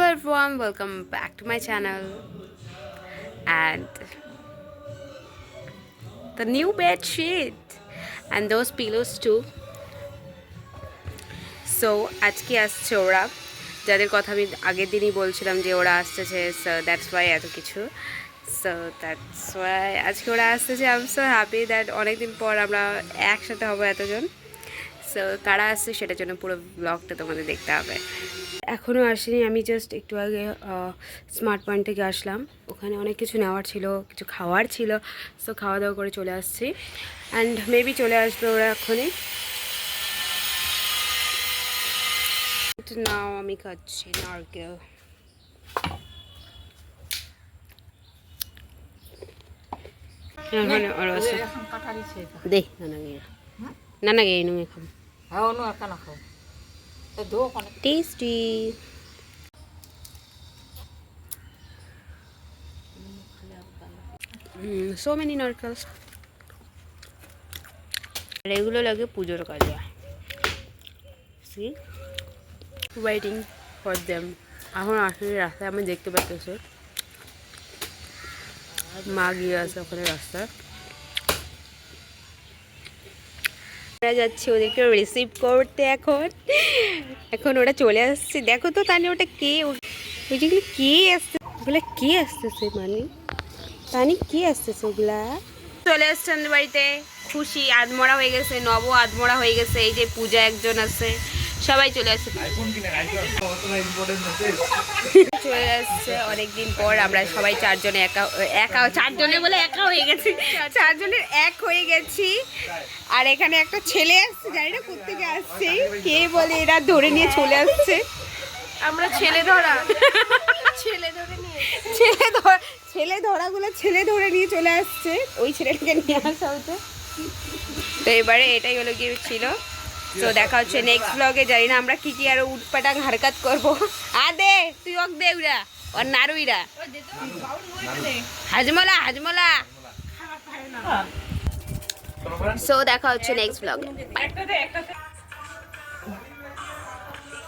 everyone, welcome back to my channel and the new bed sheet and those pillows too. So আজকে আসছে ওরা, যাদের কথা আমি আগের দিনই বলছিলাম যে ওরা আসতেছে, so that's why এত কিছু, so that's why আজকে ওরা আসতেছে. I'm so happy that অনেকদিন পর আমরা একসাথে হবো এতজন. সো কারা আসছে সেটার জন্য পুরো ব্লগটা তোমাদের দেখতে হবে. এখনও আসেনি, আমি জাস্ট একটু আগে স্মার্ট পয়েন্ট থেকে আসলাম. ওখানে অনেক কিছু নেওয়ার ছিল, কিছু খাওয়ার ছিল, সো খাওয়া দাওয়া করে চলে আসছি. অ্যান্ড মেবি চলে আসবে ওরা এখনই. নাও আমি খাচ্ছি নারকেল. দে নানাগে নুমে খাম টেস্টি. So many narcals. এগুলো লাগে পুজোর কাজে. See? Waiting for them. এখন আসলে রাস্তায় আমি দেখতে পাচ্ছি মা গিয়ে আছে ওখানে রাস্তায়. আমরা যাচ্ছি ওদেরকে রিসিভ করতে. এখন ওরা চলে আসছে. দেখো তো তাহলে ওটা কে, ওই যেগুলো কে আসছে, ওগুলো কে আসতেছে, মানে তানি কে আসতেছে ওগুলা. চলে আসছে আমাদের বাড়িতে. খুশি আধমরা হয়ে গেছে, নব আধমরা হয়ে গেছে. এই যে পূজা একজন আছে, সবাই চলে আসছে. চলে আসছে অনেকদিন পর. আমরা সবাই চারজনে একা চারজনে বলে একা হয়ে গেছি, চারজনের এক হয়ে গেছি. আর এখানে একটা ছেলে আসছে, জানি না কোত্থেকে আসছে, কে বলে এরা ধরে নিয়ে চলে আসছে. আমরা ছেলে ধরা ছেলে ধরাগুলো ছেলে ধরে নিয়ে চলে আসছে. ওই ছেলেটাকে নিয়ে আসা হতো. তো এবারে এটাই হলো গিয়ে ছিল. তো দেখা হচ্ছে নেক্সট ব্লগে. জানি না আমরা কি আরো উটপাটাং হারকাত করবো. দে তুই ওক দে উড়া আর নারুইরা হাজমলা হাজমলা. সো দেখা হচ্ছে নেক্সট ব্লগে.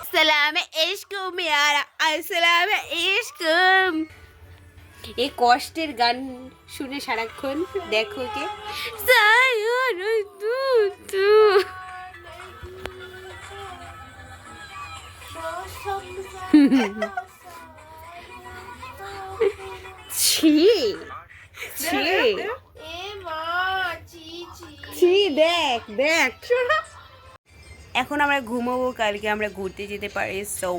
আসসালামু আলাইকুম ইয়ারা, আসসালামু আলাইকুম. এই কষ্টের গান শুনে সারাক্ষণ দেখো কে দেখ. এখন আমরা ঘুমাবো, কালকে আমরা ঘুরতে যেতে পারি. সো